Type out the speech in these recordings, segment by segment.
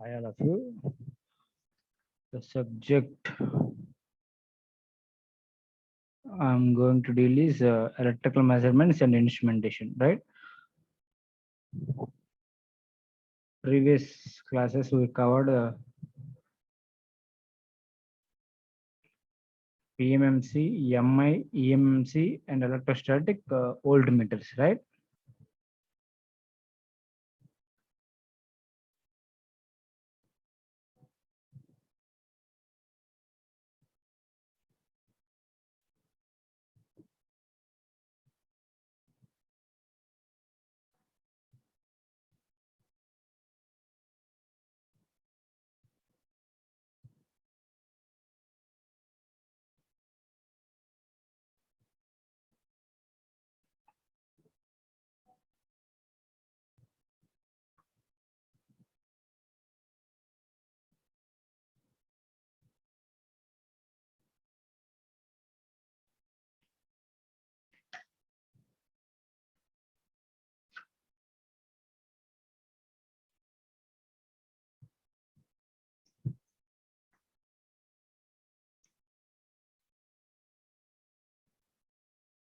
Hi all of you. The subject I'm going to deal is electrical measurements and instrumentation, right? Previous classes we covered PMMC, MI, EMMC, and electrostatic voltmeters, right?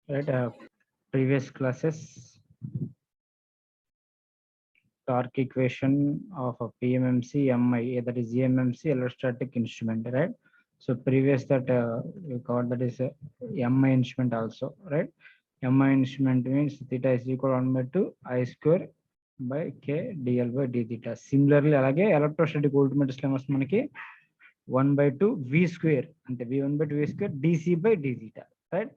Right. Previous classes torque equation of a PMMC, MI, that is EMMC, electrostatic instrument, right? So previous that we covered that is MI instrument also, right? MI instrument means theta is equal to 1 by 2 I square by K dl by d theta. Similarly, అలాగే electrostatic వోల్ట్మీటర్స్ లో వస్తుంది మనకి 1 by 2 V square అంటే V1 by 2 V square DC by d theta, right?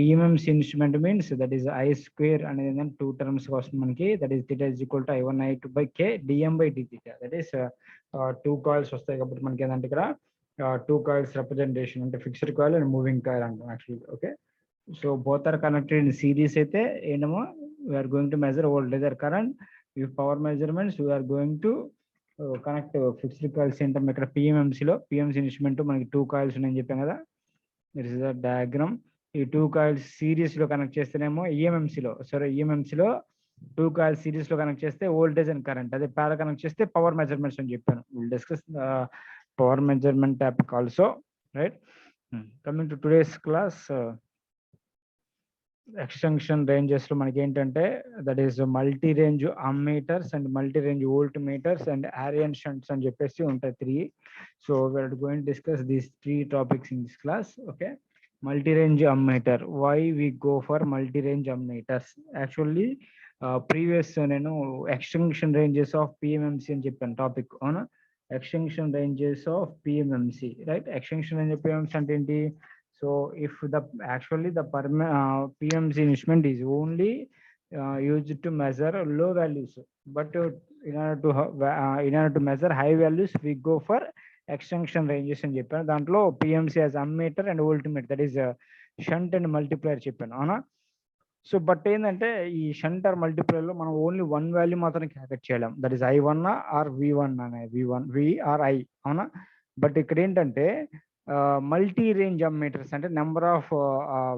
EMMC instrument means that is I square అనేది ఏంటంటే two terms వస్తుంది మనకి, that is theta is equal to I1 I2 by K dm by d theta. That is two coils వస్తాయి కాబట్టి మనకి ఏంటంటే ఇక్కడ two coils representation అంటే fixed coil and moving coil అంటాం actually. Okay, so both are connected in series అయితే ఏంటమో we are going to measure voltage or current. If power measurements we are going to connect fixed coils ఏంటంటే ఇక్కడ PMMC instrument మనకి two coils ఉన్నాయని చెప్పాం కదా. This is the diagram. ఈ two coils series లో connect చేస్తేనేమో ఈఎంఎంసిలో టూ కాయిల్స్ సిరీస్ లో కనెక్ట్ చేస్తే వోల్టేజ్ అండ్ కరెంట్, అదే ప్యారల్ కనెక్ట్ చేస్తే పవర్ మెజర్మెంట్స్ అని చెప్పాను. Will discuss power measurement topic also, right? Coming to today's class, extension ranges లో మనకి ఏంటంటే that is multi range ammeters and multi range volt meters and Ayrton షంట్స్ అని చెప్పేసి ఉంటాయి three. So we're going to discuss these three topics in this class. Okay, multi range ammeter, why we go for multi range ammeters? Actually previous నేను extension ranges of PMMC అని చెప్పాను టాపిక్, అవునా? Extension ranges of PMMC, right? Extension range PMMC అంటే ఏంటి? So if the actually the PMC instrument is only used to measure low values, but in order to measure high values, we go for extension ranges అని చెప్పాను. దాంట్లో PMC as ammeter and voltmeter, that is shunt and multiplier చెప్పాను, అవునా? So but ఏంటంటే ఈ shunt are multiplier లో మనం only one value మాత్రం క్యాల్కులేట్ చేయలేం, that is I1 or V1 అనే V అవునా? బట్ ఇక్కడ ఏంటంటే మల్టీ రేంజ్ అమ్మీటర్స్ అంటే number of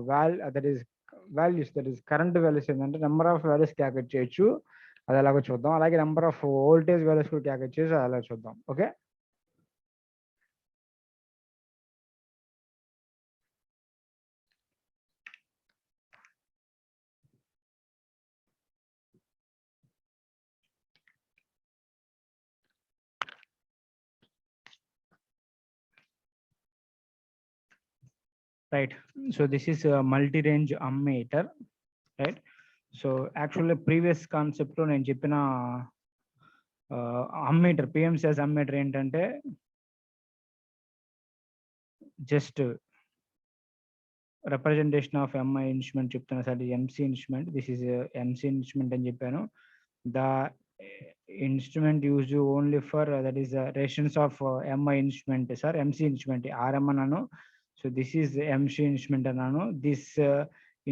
values that is current values ఏంటంటే నెంబర్ ఆఫ్ వాల్యూస్ క్యాల్కులేట్ చేయొచ్చు, అది ఎలాగో చూద్దాం. అలాగే నెంబర్ ఆఫ్ వోల్టేజ్ వాల్యూస్ కూడా క్యాల్కులేట్ చేసి అలా చూద్దాం. Okay, right? So this is multi range ammeter, right? So actually previous concept లో నేను చెప్పిన అమ్మీటర్ పిఎంసిఎస్ అమ్మీటర్ ఏంటంటే just representation of MI instrument చెప్తున్నా sir, MC instrument, this is MC instrument అని చెప్పాను. The instrument use only for that is resistance of MI instrument sir, MC instrument RM అన్నాను. So this is MC instrument అన్నాను. This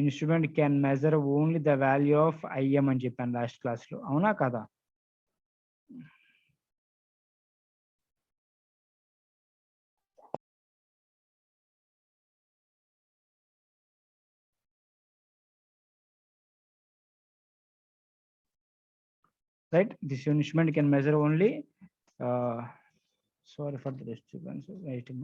instrument can measure only the value of IM అని చెప్పాను last class లో, అవునా కదా? right? This instrument can measure only, sorry for the disturbance, waiting.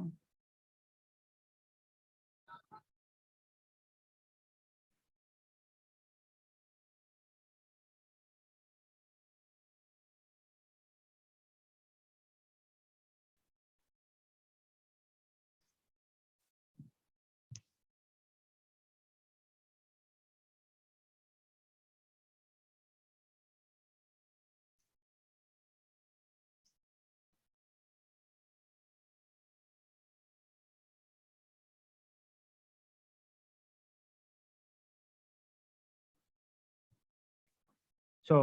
So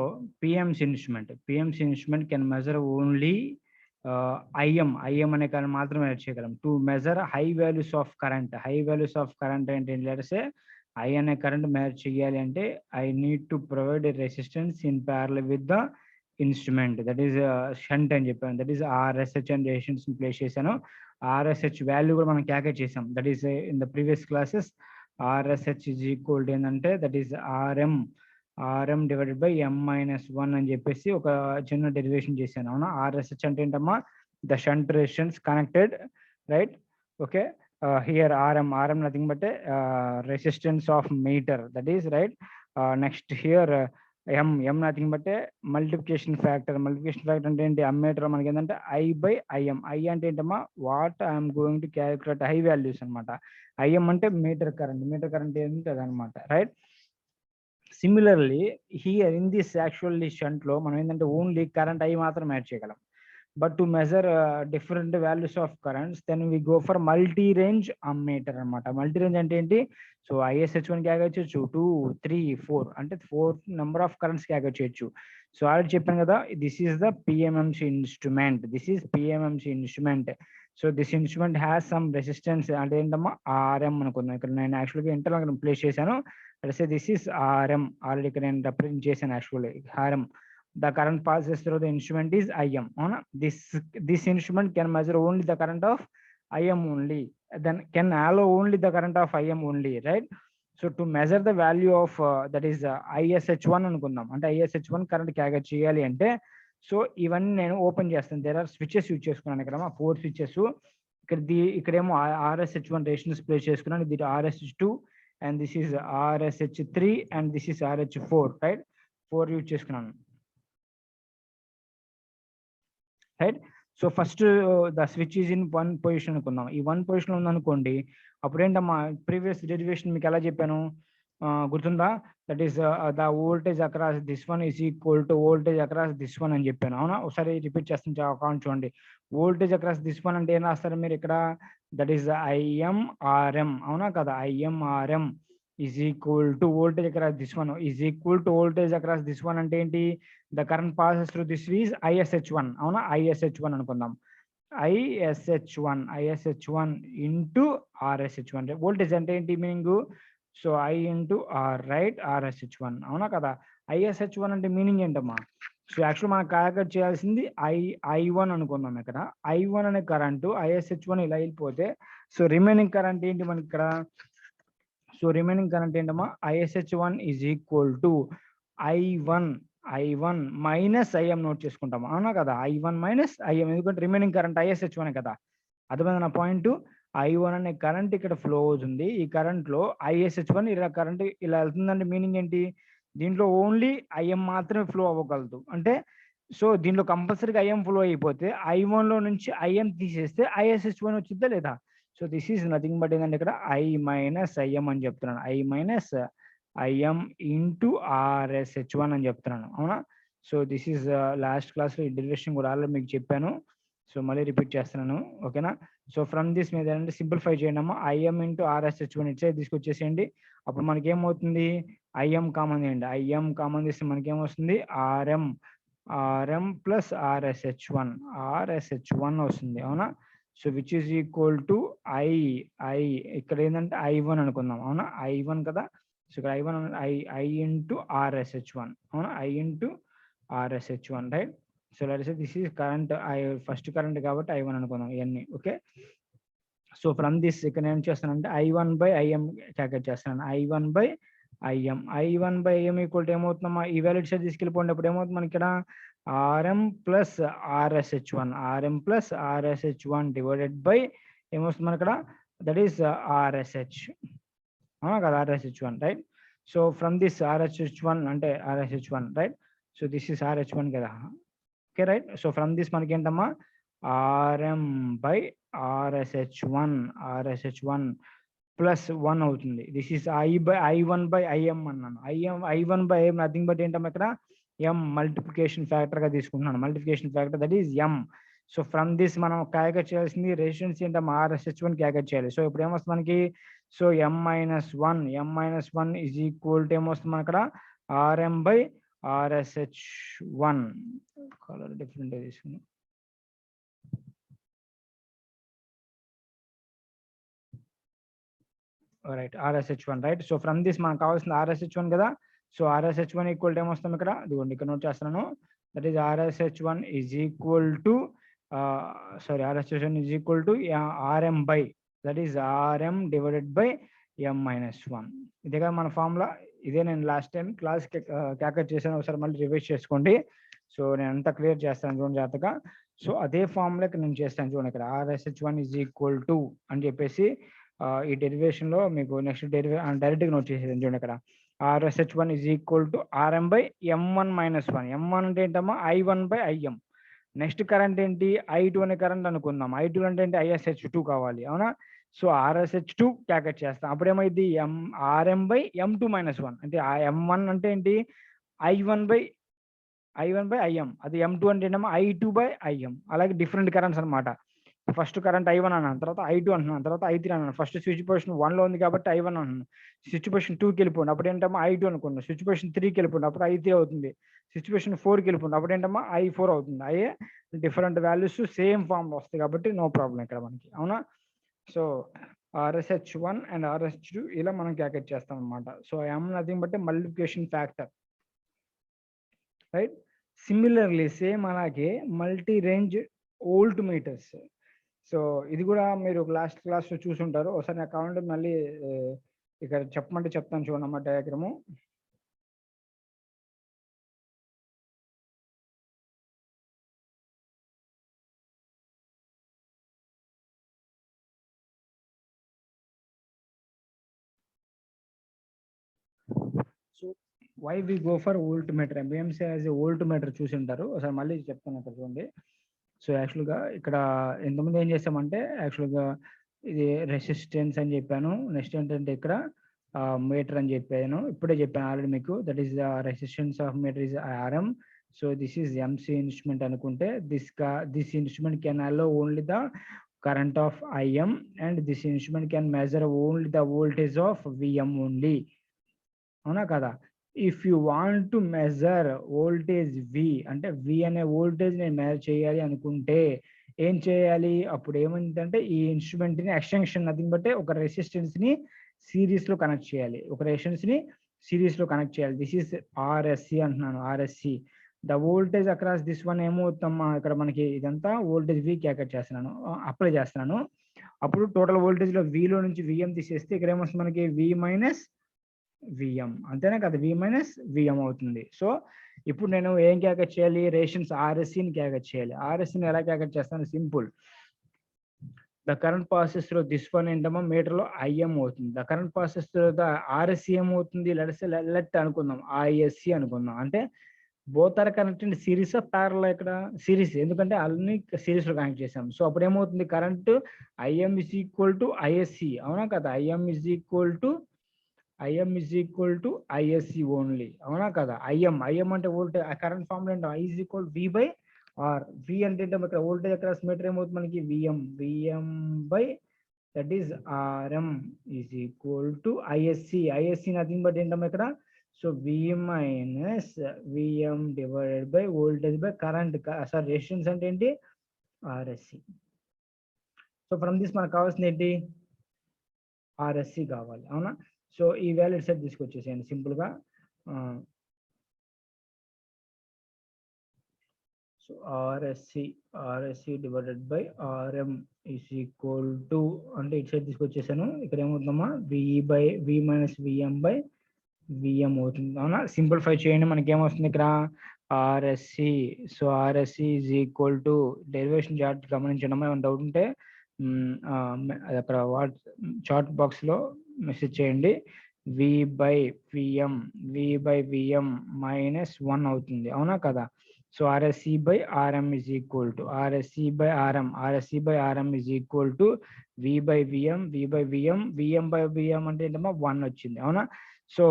PMC instrument can measure only IM అనే current మాత్రమే measure చేయగలం. To measure high values of current, అంటే let's say I అనే current measure చేయాలి అంటే I need to provide a resistance in parallel with the instrument, that is shunt అని చెప్పాను. That is RSH అని రెసిస్టెన్స్ ప్లేస్ చేశాను. RSH value కూడా మనం క్యాల్కులేట్ చేసాం. That is in the previous classes RSH is equal to ఏంటంటే that is RM divided by M-1 అని చెప్పేసి ఒక చిన్న డెరివేషన్ చేశాను. అవునా? RSH అంటే ఏంటమ్మా? The shunt resistance connected, right? Okay, here RM nothing but resistance of meter, that is right. Next here M nothing but multiplication factor అంటే ఏంటి? అమ్మీటర్ మనకి ఏంటంటే I/IM. I అంటే ఏంటమ్మా? What I'm going to calculate high values అనమాట. IM అంటే meter current ఏంటి అదనమాట, రైట్? Similarly here in this actually shunt లో మనం ఏంటంటే ఓన్లీ కరెంట్ ఐ మాత్రం యాడ్ చేయగలం. But to measure different values of currents then we go for multi range ammeter అనమాట. మల్టీ రేంజ్ అంటే ఏంటి? సో ISH1 క్యాల్కులేట్ చేయొచ్చు, 2, 3, 4 అంటే 4 నెంబర్ ఆఫ్ కరెంట్స్ క్యాల్కులేట్ చేయొచ్చు. సో ఆల్రెడీ చెప్పాను కదా, this is the PMMC instrument. So this instrument has some resistance అంటే ఏంటమ్మా? RM అనుకుందాం. ఇక్కడ నేను యాక్చువల్గా ఇంటర్నల్ ప్లేస్ చేశాను. దిస్ ఈస్ RM, ఆల్రెడీ ఇక్కడ నేను రిప్రజెంట్ చేశాను actually RM. The current passes through the instrument is IM. This instrument can measure only the current of IM only, then can allow only the current of IM only, right? So to measure the value of that is ISH1 అనుకుందాం. అంటే ISH1 current calculate చేయాలి అంటే so ఇవన్నీ నేను open చేస్తాను. There are switches use చేసుకున్నాను ఇక్కడ 4 switches. ఇక్కడేమో RSH1 రెసిస్టెన్స్ ప్లేస్ చేసుకున్నాను. ఇది RSH2 and this is RSH3 and this is RH4, right? 4 use చేసుకున్నాను, right? So first the switch is in 1 position అనుకుందాం. ఈ 1 పొజిషన్ ఉందనుకోండి, అప్పుడు ఏంటమ్మా? ప్రీవియస్ డెరివేషన్ మీకు ఎలా చెప్పాను గుర్తుందా? That is the voltage across this one is equal to voltage across this one అని చెప్పాను. అవునా? ఒకసారి రిపీట్ చేస్తాను చూడండి. వోల్టేజ్ అక్రాస్ దిస్ వన్ అంటే ఏం రాస్తారు మీరు ఇక్కడ? That is IMRM. అవునా కదా? IMRM is equal to voltage across this one is equal to voltage across this one అంటే ఏంటి? the current passes through this is ISH1. అవునా? ISH1 అనుకుందాం. ISH1 into RSH1. వోల్టేజ్ అంటే ఏంటి meaning? So I into R, right? RSH1. అవునా కదా? ISH1 అంటే meaning ఏంటమ్మా? సో యాక్చువల్ మనం క్యాల్కులేట్ చేయాల్సింది I1 అనుకుందాం. ఇక్కడ I1 అనే కరెంటు ISH1 ఇలా వెళ్ళిపోతే సో రిమైనింగ్ కరెంట్ ఏంటి మనకి ఇక్కడ? సో రిమైనింగ్ కరెంట్ ఏంటమ్మా? ISH1 is equal to I1 minus IM note చేసుకుంటాం. అవునా కదా? I1 మైనస్ IM, ఎందుకంటే రిమైనింగ్ కరెంట్ ISH1 కదా. అర్థమైంది నా పాయింట్? I1 అనే కరెంట్ ఇక్కడ ఫ్లో అవుతుంది. ఈ కరెంట్ లో ISH1 ఇలా కరెంట్ ఇలా వెళ్తుందంటే మీనింగ్ ఏంటి? దీంట్లో ఓన్లీ IM మాత్రమే ఫ్లో అవ్వగలదు. అంటే సో దీంట్లో కంపల్సరీగా IM ఫ్లో అయిపోతే I1 లో నుంచి IM తీసేస్తే ISH1 వచ్చిందా లేదా? So this is nothing but ఏంటంటే ఇక్కడ I మైనస్ IM అని చెప్తున్నాను. I minus IM into RSH1 అని చెప్తున్నాను. అవునా? సో దిస్ ఈజ్ లాస్ట్ క్లాస్లో ఈ డెరివేషన్ కూడా ఆల్రెడీ మీకు చెప్పాను. సో మళ్ళీ రిపీట్ చేస్తున్నాను, ఓకేనా? సో ఫ్రమ్ దిస్ మీద ఏంటంటే సింప్లిఫై చేయండి అమ్మా. IM ఇంటూ RSH1 ఇచ్చే తీసుకొచ్చేసేయండి. అప్పుడు మనకి ఏమవుతుంది? IM కామన్ చేయండి. IM కామన్ చేస్తే మనకి ఏమొస్తుంది? RM ప్లస్ RSH1 వస్తుంది. అవునా? So which is equal to I ఇక్కడ ఏంటంటే I1 అనుకుందాం. అవునా? I1 కదా? సో ఇక్కడ I ఇంటూ RSH1. అవునా? I into RSH1, right? So let's say this is current first current కాబట్టి I1 అనుకుందాం ఇవన్నీ, ఓకే? సో ఫ్రమ్ దిస్ ఇక్కడ నేను చేస్తానంటే I1/IM క్యాల్కులేట్ చేస్తాను. I1/IM IM. I1 by IM equal to ఏమవుతుందమ్మా, ఈ వాల్యూ ఇటు సైడ్ తీసుకెళ్ళిపోయినప్పుడు ఏమవుతుంది మనకి ఇక్కడ RM plus RSH1 divided by ఏమొస్తుంది మన ఇక్కడ, దట్ ఈస్ RSH. అవునా కదా, RSH1, right. So from this RSH1 అంటే RSH1, right. So this is RH1 కదా, okay right. So from this మనకి ఏంటమ్మా, RM బై RSH1 ప్లస్ 1 అవుతుంది. This is I1 by IM అన్నాను. I1 by IM nothing but ఏంటమ్మా ఇక్కడ M multiplication factor గా తీసుకుంటున్నాను. Multiplication factor that is M. So from this మనం క్యాలిక్యులేట్ చేయాల్సింది రెసిస్టెన్స్ ఏంటమ్మా, RSH1 క్యాలిక్యులేట్ చేయాలి. సో ఇప్పుడు ఏమొస్తుంది మనకి, so M-1 is equal to ఏమొస్తుంది మన అక్కడ RM by RSH1. Colour different తీసుకున్నాం. Right, RSH1, right. So from this మనకు కావాల్సిన RSH1 కదా. సో RSH1 ఈక్వల్ టు ఏమొస్తాం ఇక్కడ, ఇదిగోండి ఇక్కడ నోట్ చేస్తున్నాను. That is RSH1 is equal to RSH1 is equal to RM by, that is RM divided by M-1. ఇదే కదా మన ఫార్ములా. ఇదే నేను లాస్ట్ టైం క్లాస్ క్యాల్కులేట్ చేశాను, ఒకసారి మళ్ళీ రివైజ్ చేసుకోండి. సో నేను అంతా క్లియర్ చేస్తాను చూడండి జాగ్రత్తగా. సో అదే ఫార్ములా నేను చేస్తాను చూడండి ఇక్కడ, RSH1 ఈజ్ ఈక్వల్ టు అని చెప్పేసి ఈ డెరివేషన్ లో మీకు నెక్స్ట్ డైరెక్ట్ గా నోట్ చేసేది చూడండి ఇక్కడ, RSH1 is equal to RM by M1-1. M1 అంటే ఏంటమ్మా, I1 by IM. Next current ఏంటి, I2 అనే కరెంట్ అనుకుందాం. I2 అంటే ఏంటి, ISH2 కావాలి, అవునా. సో RSH2 క్యాల్కులేట్ చేస్తాం. అప్పుడు ఏమైంది, RM బై M2-1. అంటే M1 అంటే ఏంటి, I1 బై IM. అది M2 అంటే ఏంటమ్మా, I2 బై IM. అలాగే డిఫరెంట్ కరెంట్స్ అనమాట. ఫస్ట్ కరెంట్ I1 అన్నాను, తర్వాత I2 అంటున్నాను, తర్వాత I3 అన్నాను. ఫస్ట్ స్విచ్ పొజిషన్ 1 లో ఉంది కాబట్టి I1 అంటున్నాను. స్విచ్ పొజిషన్ 2కి వెళ్ళిపోండి, అప్పుడు ఏంటమ్మా I2 అనుకున్నాను. స్విచ్ పొజిషన్ 3కి వెళ్ళిపోండి, అప్పుడు I3 అవుతుంది. స్విచ్ పొజిషన్ 4కి వెళ్ళిపోండి, అప్పుడు ఏంటమ్మా I4 అవుతుంది. అయ్యే డిఫరెంట్ వాల్యూస్ సేమ్ ఫామ్ లో వస్తాయి కాబట్టి నో ప్రాబ్లం ఇక్కడ మనకి, అవునా. సో RSH1 అండ్ RSH2 ఇలా మనం క్యాల్కులేట్ చేస్తాం అనమాట. So M nothing but multiplication factor, right. Similarly same అలాగే multi range volt meters. So ఇది కూడా మీరు లాస్ట్ క్లాస్ లో చూసుంటారు. ఒకసారి నాకు కావాలంటే మళ్ళీ ఇక్కడ చెప్పమంటే చెప్తాను చూడండి అన్నమాట diagram. So why we go for voltmeter, MBMC as a voltmeter చూసి ఉంటారు. ఒకసారి మళ్ళీ చెప్తాను అక్కడ చూడండి. సో యాక్చువల్గా ఇక్కడ ఇంతకుముందు ఏం చేస్తామంటే, యాక్చువల్గా ఇది రెసిస్టెన్స్ అని చెప్పాను. నెక్స్ట్ ఏంటంటే ఇక్కడ మీటర్ అని చెప్పాను, ఇప్పుడే చెప్పాను ఆల్రెడీ మీకు. That is the resistance of meter is RM. So this is MC instrument అనుకుంటే, this instrument can allow only the current of IM and this instrument can measure only the voltage of VM only, అవునా కదా. If you want to measure voltage V అంటే V అనే voltage నేను measure చేయాలి అనుకుంటే ఏం చేయాలి, అప్పుడు ఏమైందంటే ఈ ఇన్స్ట్రుమెంట్ ని ఎక్స్టెన్షన్ నథింగ్ బట్ ఒక రెసిస్టెన్స్ ని సిరీస్ లో కనెక్ట్ చేయాలి, ఒక రెసిస్టెన్స్ ని సిరీస్ లో కనెక్ట్ చేయాలి. దిస్ ఈస్ RSC అంటున్నాను, RSC. The voltage across this one ఏమవుతామా, ఇక్కడ మనకి ఇదంతా వోల్టేజ్ V క్యాల్కులేట్ చేస్తున్నాను, అప్లై చేస్తున్నాను. అప్పుడు టోటల్ వోల్టేజ్ లో V లో నుంచి VM తీసేస్తే ఇక్కడ ఏమొస్తుంది మనకి V మైనస్ VM, అంతేనా కదా, V మైనస్ VM అవుతుంది. సో ఇప్పుడు నేను ఏం క్యాల్కులేట్ చేయాలి, రెసిస్టెన్స్ RSCని క్యాల్కులేట్ చేయాలి. RSCని ఎలా క్యాల్కులేట్ చేస్తాను, simple. The current passes through this one ఏంటమ్మా మీటర్ లో IM అవుతుంది. The current passes through the RSC ఏమవుతుంది, లెట్ అనుకుందాం ISC అనుకుందాం. అంటే both are connected series parallel, ఇక్కడ సిరీస్ ఎందుకంటే అన్ని సిరీస్ లో కనెక్ట్ చేసాం. సో అప్పుడు ఏమవుతుంది, current IM is equal to ISC, అవునా కదా. IM is equal to ISC only, అవునా కదా. IM అంటే వోల్టేజ్, కరెంట్ ఫార్మ్ లో I is equal V by R. V అంటే ఇక్కడ వోల్టేజ్ అక్రాస్ మీటర్ ఏమవుతుంది మనకి VM by that is RM is equal to ISC nothing but ఏంటమ్మా ఇక్కడ, so V minus VM divided by voltage by current, sorry resistance అంటే ఏంటి RSC. So from this మనకు కావాల్సింది ఏంటి, RSC కావాలి, అవునా. సో ఈ వాల్యూ సెట్ తీసుకొచ్చేసేయండి సింపుల్ గా. So RSC divided by RM is equal to, అంటే ఇటు సైడ్ తీసుకొచ్చేసాను. ఇక్కడ ఏమవుతుందమ్మా V minus VM by VM అవుతుంది. అవునా, సింప్లిఫై చేయండి, మనకి ఏమొస్తుంది ఇక్కడ RSC. So RSC is equal to derivation chart గమనించడం, ఏమైనా డౌట్ ఉంటే అక్కడ చార్ట్ బాక్స్ లో మెసేజ్ చేయండి. వి బై విఎం మైనస్ 1 అవుతుంది, అవునా కదా. So RSC by RM is equal to RSC by RM is equal to V by VM VM by VM అంటే ఏంటమ్మా 1 వచ్చింది, అవునా. సో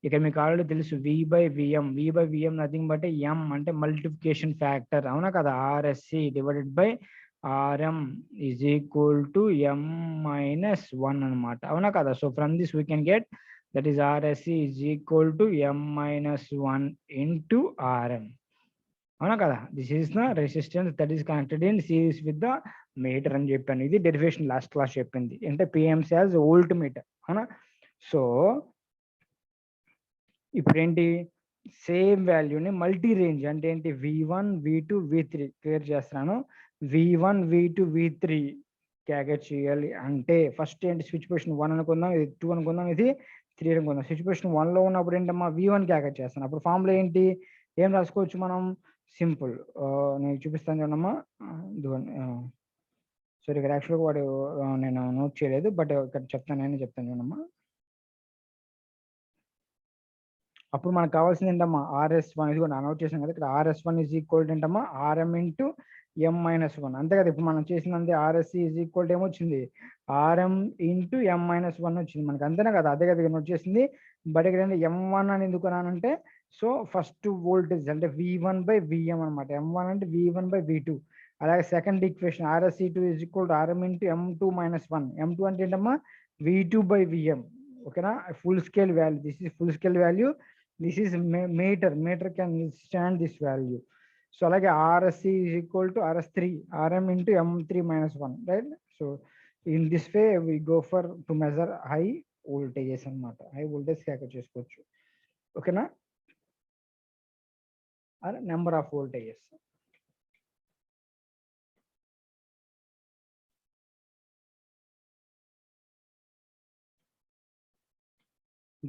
ఇక్కడ మీకు ఆల్రెడీ తెలుసు V by VM nothing but M అంటే మల్టిప్లికేషన్ ఫ్యాక్టర్, అవునా కదా. RSC divided by RM is equal to M minus 1 అనమాట, అవునా కదా. So from this we can get that is RSC is equal to M minus 1 into RM, అవునా కదా. This is the resistance that is connected in series with the meter అని చెప్పాను. ఇది derivation last class చెప్పింది, అంటే PMC as volt meter, అవునా. So ఇప్పుడు ఏంటి, సేమ్ వాల్యూని మల్టీ రేంజ్ అంటే ఏంటి, V1 V2 V3 క్లియర్ చేస్తున్నాను. V1 V2 V3 క్యాగెట్ చేయాలి అంటే ఫస్ట్ ఏంటి, స్విచ్ పొజిషన్ 1 అనుకుందాం, ఇది 2 అనుకుందాం, ఇది 3 అనుకుందాం. స్విచ్ పొజిషన్ 1 లో ఉన్నప్పుడు ఏంటమ్మా V1 క్యాగెట్ చేస్తాను. అప్పుడు ఫార్ములా ఏంటి, ఏం రాసుకోవచ్చు మనం, సింపుల్. నేను చూపిస్తాను చూడమ్మా, ఇదిగోండి. సారీ, ఇక్కడ యాక్చువల్గా వాడు నేను నోట్ చేయలేదు, బట్ ఇక్కడ చెప్తాను, నేను చెప్తాను చూడమ్మా. అప్పుడు మనకు కావాల్సింది ఏంటమ్మా RS1, ఇది కూడా నోట్ చేసాం కదా ఇక్కడ. RS1 ఈజ్ ఈక్వల్ ఏంటమ్మా RM ఇంటూ M మైనస్ 1, అంతే కదా. ఇప్పుడు మనం చేసినది RSC ఈజ్ ఈక్వల్ ఏమొచ్చింది, RM ఇంటూ M మైనస్ 1 వచ్చింది మనకి, అంతేనా కదా. అదే కదా నోట్ చేసింది. బట్ ఇక్కడ ఏంటి M1 అని ఎందుకు అన్నానంటే, సో ఫస్ట్ వోల్టేజ్ అంటే V1 బై VM అనమాట. M1 అంటే V1 బై V2. అలాగే second equation RSC2 is equal to RM into M2 minus 1. M2 అంటే ఏంటమ్మా V2 బై VM, ఓకేనా. Full scale value, this is full scale value, this is meter can stand this value. So like RSC is equal to RS3 RM into M3 minus 1, right. So in this way we go for to measure high voltages anamata, high voltage calculate chesukochu, okay na, or number of voltages.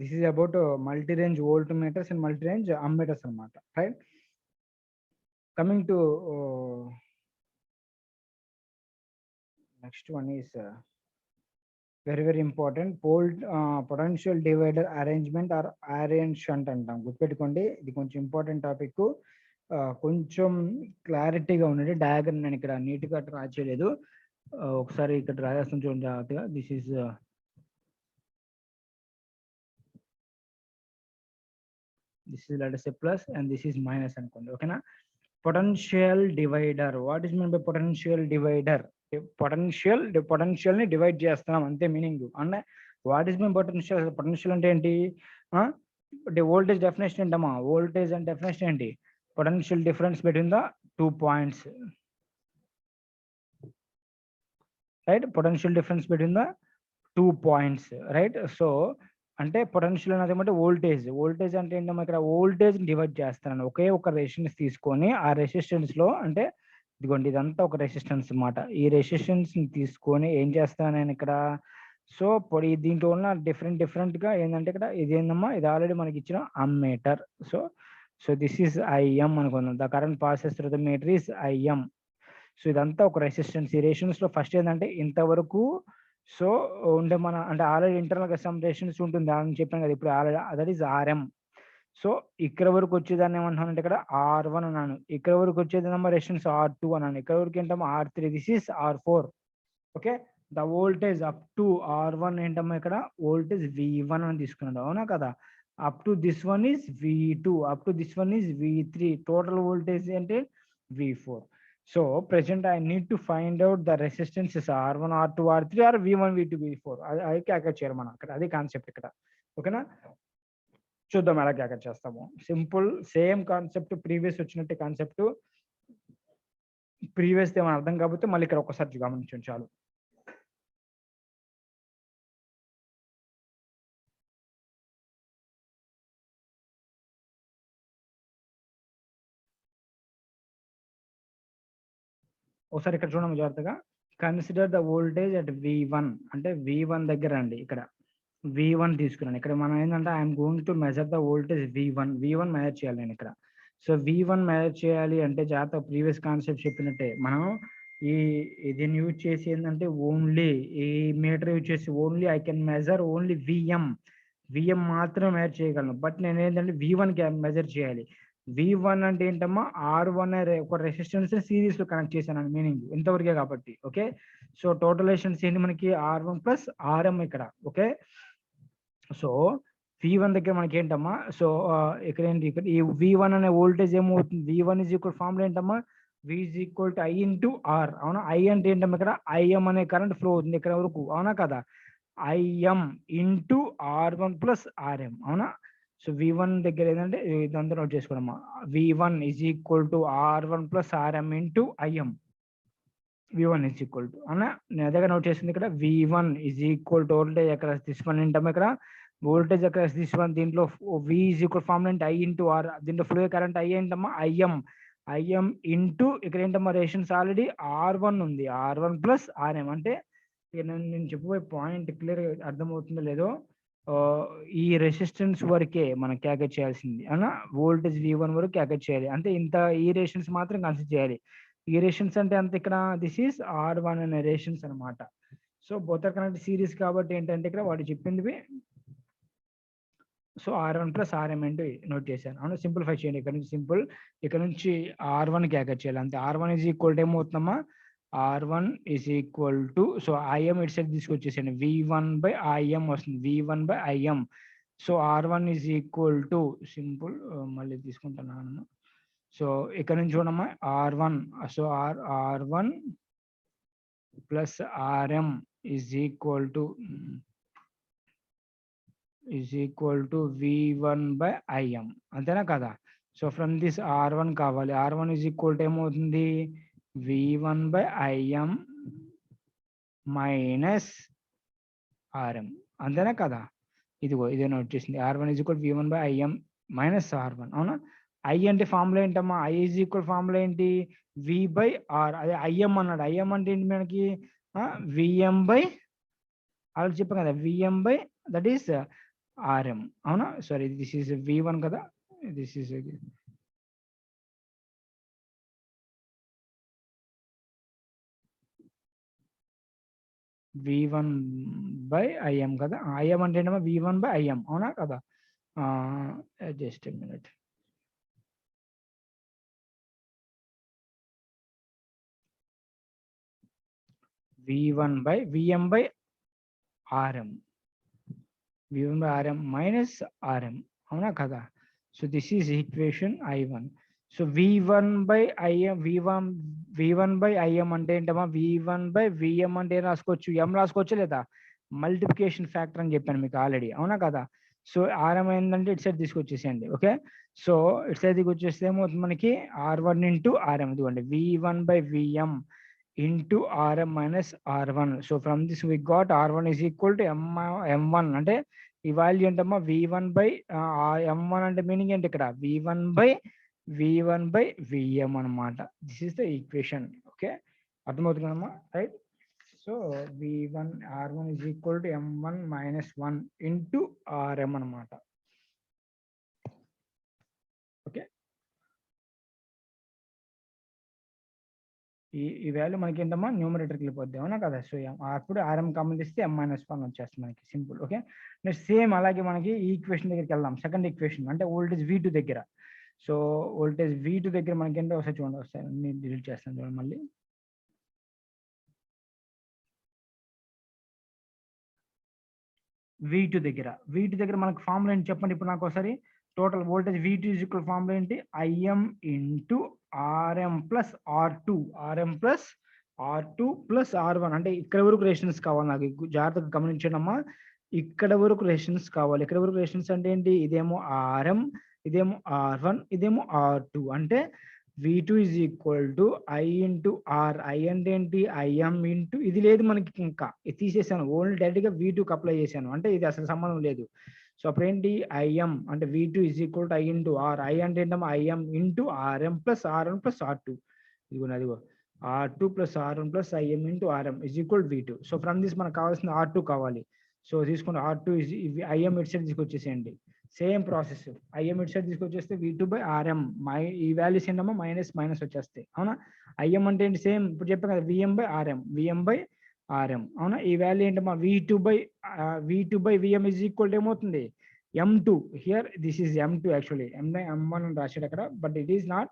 This is about multi-range voltmeters and multi-range ammeters anamata, right. Coming to next one is very important, potential divider arrangement or Ayrton shunt అంటాం. గుర్తుపెట్టుకోండి, ఇది కొంచెం important topic. కొంచెం క్లారిటీగా ఉండండి. Diagram నేను ఇక్కడ నీట్గా డ్రా చేయలేదు, ఒకసారి ఇక్కడ డ్రా చేస్తాను చూడండి జాగ్రత్తగా. This is let us say plus and this is minus అనుకోండి, ఓకేనా. Potential divider, what is mean by potential divider, potential ని డివైడ్ చేస్తున్నాం అంతే మీనింగ్. అంటే వాట్ ఈస్ మీన్ పొటెన్షియల్ అంటే ఏంటి, అంటే వోల్టేజ్ డెఫినేషన్ ఏంటమ్మా, వోల్టేజ్ అండ్ డెఫినేషన్ ఏంటి, potential difference between the 2 points, right. Potential difference between the 2 points, right. So అంటే పొటెన్షియల్ అనేది ఏమంటే వోల్టేజ్ అంటే ఏంటమ్మా, ఇక్కడ వోల్టేజ్ డివైడ్ చేస్తున్నాను. ఒకే ఒక రెసిస్టెన్స్ తీసుకొని ఆ రెసిస్టెన్స్ లో, అంటే ఇదిగోండి ఇదంతా ఒక రెసిస్టెన్స్ అన్నమాట. ఈ రెసిస్టెన్స్ ని తీసుకొని ఏం చేస్తాను నేను ఇక్కడ, సో దీంట్లో ఉన్న డిఫరెంట్ గా ఏంటంటే ఇక్కడ ఇది ఏందమ్మా, ఇది ఆల్రెడీ మనకి ఇచ్చిన ammeter. So this is IM అనుకుందాం, the current passes through the meter is IM. So ఇదంతా ఒక రెసిస్టెన్స్. ఈ రెసిస్టెన్స్ లో ఫస్ట్ ఏంటంటే ఇంతవరకు సో ఉండే మన అంటే ఆల్రెడీ ఇంటర్నల్ గా సమ్ రెసిస్టెన్స్ ఉంటుంది అని చెప్పాను కదా ఇప్పుడు, already that is RM. So ఇక్కడ వరకు వచ్చేదాన్ని ఏమంటున్నానంటే ఇక్కడ R1 అన్నాను, ఇక్కడ వరకు వచ్చేది ఏమో రెసిస్టెన్స్ R2 అన్నాను, ఇక్కడ వరకు ఏంటమ్మా R3, this is R4, okay. The voltage up to R1 ఏంటమ్మా, ఇక్కడ వోల్టేజ్ V1 అని తీసుకున్నాడు, అవునా కదా. Up to this one is V2, up to this one is V3, total voltage అంటే V4. So present I need to find out the resistances R1, R2, R3 or V1, V2, V4. అది calculate చేయాలి మనం అక్కడ, అది concept ఇక్కడ, ఓకేనా. చూద్దాం ఎలా క్యాల్కులేట్ చేస్తాము. సింపుల్, సేమ్ కాన్సెప్ట్, ప్రీవియస్ వచ్చినట్టే కాన్సెప్ట్. ప్రీవియస్ ఏమైనా అర్థం కాకపోతే మళ్ళీ ఇక్కడ ఒకసారి గమనించండి చాలు. ఒకసారి ఇక్కడ చూడడం జాగ్రత్తగా. Consider the voltage at V1, అంటే V1 దగ్గర అండి ఇక్కడ V1 తీసుకున్నాను. ఇక్కడ మనం ఏంటంటే I'm going to measure the voltage V1 measure చేయాలి నేను ఇక్కడ. సో V1 మెజర్ చేయాలి అంటే జాగ్రత్త ప్రీవియస్ కాన్సెప్ట్ చెప్పినట్టే మనం ఈ దీన్ని యూజ్ చేసి ఏంటంటే ఓన్లీ ఈ మీటర్ యూజ్ చేసి only I can measure only VM మాత్రమే మెజర్ చేయగలను. బట్ నేను ఏంటంటే V1 మెజర్ చేయాలి. V1 అంటే ఏంటమ్మా R1 ఒక రెసిస్టెన్స్ సిరీస్ లో కనెక్ట్ చేశాను మీనింగ్ ఇంతవరకే కాబట్టి. ఓకే, సో టోటల్ రెసిస్టెన్స్ ఏంటి మనకి R1 ప్లస్ RM ఇక్కడ. ఓకే, సో V1 దగ్గర మనకి ఏంటమ్మా, సో ఇక్కడ ఏంటి, ఇక్కడ ఈ V1 అనే వోల్టేజ్ ఏమవుతుంది, V1 ఈజ్ ఈక్వల్ ఫార్ములా ఏంటమ్మా, V is equal to I into R. అవునా, I అంటే ఏంటమ్మా ఇక్కడ IM అనే కరెంట్ ఫ్లో అవుతుంది ఇక్కడ వరకు, అవునా కదా, IM into R1 plus RM. అవునా, సో V1 దగ్గర ఏంటంటే ఇదంతా నోట్ చేసుకోవడమ్మా, V1 is equal to R1 plus RM into IM. V1 is equal to, అవునా నేను అదే నోట్ చేసింది ఇక్కడ, V1 is equal to voltage ఎక్కడ తీసుకొని ఏంటమ్మా ఇక్కడ వోల్టేజ్ ఎక్కడ తీసుకొని దీంట్లో V ఈజ్ ఈక్వల్ ఫార్ములా అంటే I ఇంటూ R, దీంట్లో ఫ్లో కరెంట్ I ఏంటమ్మా IM ఇంటూ ఇక్కడ ఏంటమ్మా రేషన్స్ ఆల్రెడీ R1 ఉంది, R1 ప్లస్ RM. అంటే నేను చెప్పబోయే పాయింట్ క్లియర్ అర్థమవుతుందో లేదో, ఈ రెసిస్టెన్స్ వరకే మనం క్యాల్కులేట్ చేయాల్సింది, అవునా వోల్టేజ్ V1 వరకు క్యాల్కులేట్ చేయాలి. అంటే ఇంత ఈ రేషన్స్ మాత్రం కన్సిడర్ చేయాలి. ఈ రేషన్స్ అంటే అంత ఇక్కడ దిస్ ఈస్ R1 అనే రేషన్స్ అనమాట. So both are connect series కాబట్టి ఏంటంటే ఇక్కడ వాడు చెప్పింది, సో R1 ప్లస్ RM అంటే నోట్ చేశాను. అవును, సింప్లిఫై చేయండి ఇక్కడ నుంచి, ఇక్కడ నుంచి R1 క్యాల్కులేట్ చేయాలి అంతే. R1 ఈజ్ ఈక్వల్ టు ఏమవుతుందమ్మా, R1 is equal to, so IM ఇటు సైడ్ తీసుకొచ్చేసాను, V1 బై IM వస్తుంది, V1 by IM. So R1 is equal to simple, మళ్ళీ తీసుకుంటున్నాను. సో ఇక్కడ నుంచి చూడమ్మా R1, so R1 plus RM is equal to V1 by IM, అంతేనా కదా. సో ఫ్రమ్ దిస్ R1 కావాలి, R1 ఈజ్ ఈక్వల్ టు ఏమవుతుంది, V1 by IM minus RM, అంతేనా కదా. ఇదిగో ఇదే నోట్ చేసింది, R1 is equal V1 by IM minus R1. అవునా, I అంటే ఫార్ములా ఏంటమ్మా, I ఈజ్ ఈక్వల్ ఫార్ములా ఏంటి, V బై R. అదే IM అన్నాడు, IM అంటే ఏంటి మనకి VM బై, అలా చెప్పాం కదా, VM by that is RM. అవునా, సారీ దిస్ ఈస్ V1 కదా, this is V1 by IM కదా, IM అంటే ఏంటమ్మా V1 బై IM, అవునా కదా. Just minute, V1 by VM by RM, V1 by RM minus RM, అవునా కదా. So this is equation I1. So V1 by IM, V1 by IM అంటే ఏంటమ్మా, V1 by VM అంటే రాసుకోవచ్చు, M రాసుకోవచ్చు లేదా, మల్టిప్లికేషన్ ఫ్యాక్టర్ అని చెప్పాను మీకు ఆల్రెడీ, అవునా కదా. సో RM ఏంటంటే ఇటు సైడ్ తీసుకొచ్చేసేయండి. ఓకే, సో ఇటు సైడ్ వచ్చేస్తే ఏమవుతుంది మనకి R1 ఇంటూ RM, ఇదిగోండి V1 by VM into RM minus R1. So from this we got R1 is equal to M1, అంటే ఈ వాల్యూ ఏంటమ్మా V1 బై M1 అంటే మీనింగ్ ఏంటి ఇక్కడ V1 బై VM అనమాట. This is the equation. Okay, అర్థమవుతుందమ్మా, right. So V1 R1 is equal to M1 minus 1 into RM అనమాట. Okay, ఈ వాల్యూ మనకి ఏంటమ్మా న్యూమరేటర్కి వెళ్ళిపోద్ది, అవునా కదా. సో అప్పుడు RM కామన్ తీస్తే M-1 వచ్చేస్తుంది మనకి, సింపుల్. ఓకే, నెక్స్ట్ సేమ్ అలాగే మనకి ఈ ఈక్వేషన్ దగ్గరికి వెళ్దాం, సెకండ్ ఈక్వేషన్ అంటే వోల్టేజ్ V2 దగ్గర. సో వోల్టేజ్ V2 దగ్గర మనకి ఏంటో ఒకసారి చూడండి, ఒకసారి నేను డిలీట్ చేస్తాను చూడండి మళ్ళీ. V2 దగ్గర మనకు ఫార్ములా ఏంటి చెప్పండి ఇప్పుడు నాకు ఒకసారి. Total voltage V2 is equal formula ఏంటి, IM into RM plus R2 plus R1. అంటే ఇక్కడ వరకు రెసిస్టెన్స్ కావాలి నాకు, జాగ్రత్తగా గమనించండి అమ్మా, ఇక్కడ వరకు రెసిస్టెన్స్ కావాలి. ఇక్కడ వరకు రెసిస్టెన్స్ అంటే ఏంటి, ఇదేమో RM, ఇదేమో R1, ఇదేమో R2. అంటే V2 is equal to I into R. I అంటే ఏంటి IM ఇంటూ, ఇది లేదు మనకి, ఇంకా ఇది తీసేసాను, ఓన్లీ డైరెక్ట్గా V2కి అప్లై చేశాను, అంటే ఇది అసలు సంబంధం లేదు. సో అప్పుడు ఏంటి IM అంటే V2 is equal to I into R. I అంటే ఏంటమ్మా IM into RM plus R1 plus R2. అదిగో R2 plus R1 plus IM into RM is equal V2. So from this మనకు కావాల్సిన R2 కావాలి. So తీసుకుని R2 is IM ఇటు side తీసుకొచ్చేసేయండి. Same process IM ఇటు side తీసుకొచ్చేస్తే V2/RM ఈ values ఏంటమ్మా minus వచ్చేస్తాయి. అవునా? IM అంటే ఏంటి? సేమ్ ఇప్పుడు చెప్పాను కదా, VM/RM. అవునా? ఈ వాల్యూ ఏంటమ్మా V2/VM is equal to ఏమవుతుంది? M2. Here this is M2 actually. M1 అని రాశాడు అక్కడ, but it is not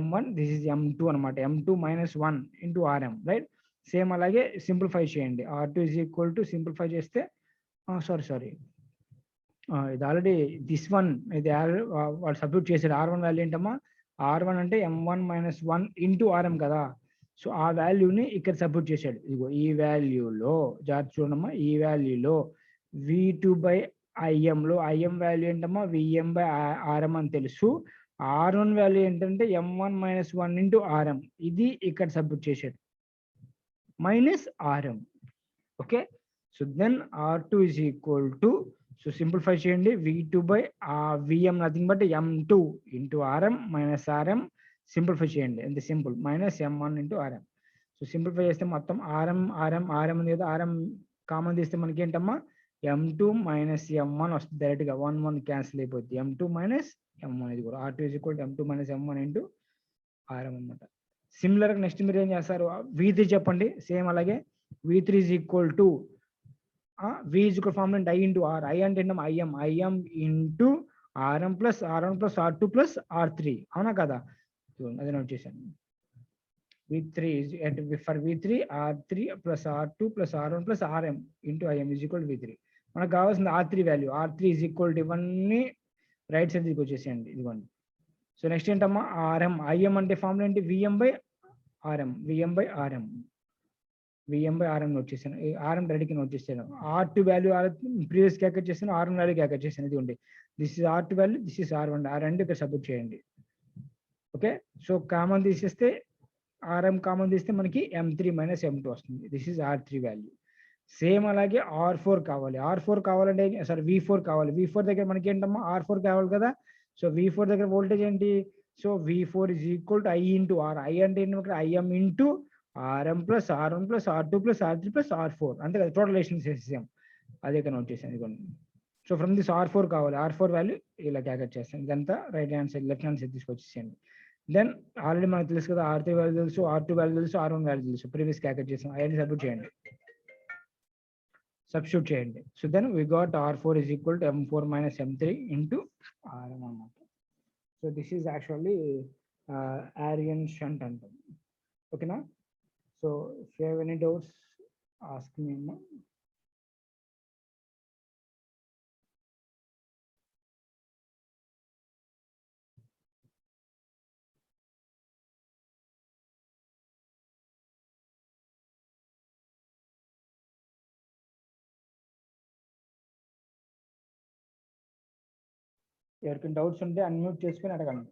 M1, this is M2 అనమాట. M2 - 1 into RM, right? Same అలాగే సింప్లిఫై చేయండి. R2 is equal to simplify చేస్తే sorry ఇది already this one ఇది వాళ్ళు సబ్స్టిట్యూట్ చేశారు. R1 వాల్యూ ఏంటమ్మా? R1 అంటే M1 - 1 into RM కదా. సో ఆ వాల్యూని ఇక్కడ సబ్స్టిట్యూట్ చేశాడు. ఇదిగో ఈ వాల్యూలో జాగ్రత్త చూడమ్మా, ఈ వాల్యూలో V2/IM లో IM వాల్యూ ఏంటమ్మా? VM/RM అని తెలుసు. R1 వాల్యూ ఏంటంటే M1 - 1 into RM. ఇది ఇక్కడ సబ్స్టిట్యూట్ చేశాడు -RM. Okay, so then R2 is equal to, so simplify చేయండి, V2/VM nothing but M2 into RM - RM. Simplify చేయండి, ఎంత simple, -M1 into RM. So simplify చేస్తే మొత్తం RM అనేది RM కామన్ తీస్తే మనకి ఏంటమ్మా? M2 - M1 వస్తుంది డైరెక్ట్ గా. 1 క్యాన్సిల్ అయిపోద్ది. M2 - M1 ఇది కూడా R2 is equal to M2 - M1 into RM అనమాట. సిమిలర్ గా నెక్స్ట్ మీరు ఏం చేస్తారు? V3 చెప్పండి. సేమ్ అలాగే V3 is equal to V is equal formula I into R. I అంటే ఏంటమ్మా? IM into RM plus R1 plus R2 plus R3. అవునా కదా? అదే నోట్ చేశాను. V3 is for V3 R3 plus R2 plus R1 plus RM into IM is equal to V3. మనకు కావాల్సింది R3 value. R3 is equal to ఇవన్నీ right side దిగి వచ్చేసేయండి, ఇదిగోండి. సో నెక్స్ట్ ఏంటమ్మా? RM. IM అంటే ఫార్ములా ఏంటి? VM/RM. VM/RM నోట్ చేశాను. RM రెడీకి నోట్ చేశాను. R2 వాల్యూ ప్రీవియస్ క్యాల్కులేట్ చేశాను, R1 వాల్యూ క్యాల్కులేట్ చేశాను. ఇదిగోండి, this is R2 value, this is R1. ఆ రెండు ఇక్కడ సబ్స్టిట్యూట్ చేయండి. ఓకే, సో కామన్ తీసేస్తే RM కామన్ తీస్తే మనకి M3 - M2 వస్తుంది. This is R3 value. Same అలాగే R4 కావాలి. R4 కావాలంటే సారీ V4 కావాలి. V4 దగ్గర మనకి ఏంటమ్మా? R4 కావాలి కదా. సో V4 దగ్గర వోల్టేజ్ ఏంటి? So V4 is equal to I into R. I అంటే ఏంటి? IM into RM plus R1 plus R2 plus R3 plus R4. అంతే కదా, టోటల్ రేషన్ చేసేసాం. అదే ఇక్కడ నోట్ చేసాను, ఇదిగోండి. సో ఫ్రమ్ దిస్ R4 కావాలి. R4 వాల్యూ ఇలా క్యాల్కులేట్ చేస్తాను. ఇదంతా right hand side, left hand side తీసుకొచ్చేసేయండి. దెన్ ఆల్రెడీ మనకు తెలుసు కదా, R3 వాల్యూ తెలుసు, R2 వాల్యూ తెలుసు, R1 వాల్యూ తెలుసు. ప్రీవియస్ క్యాల్కులేట్ చేసాం. అవన్నీ సబ్స్టిట్యూట్ చేయండి. So then we got R4 is equal to M4 - M3 into RM అన్నమాట. So this is actually Arian shunt అంటాం. ఓకేనా? So if you have any doubts ask me అమ్మా. ఎవరికైనా doubts ఉంటే అన్మ్యూట్ చేసుకుని అడగండి.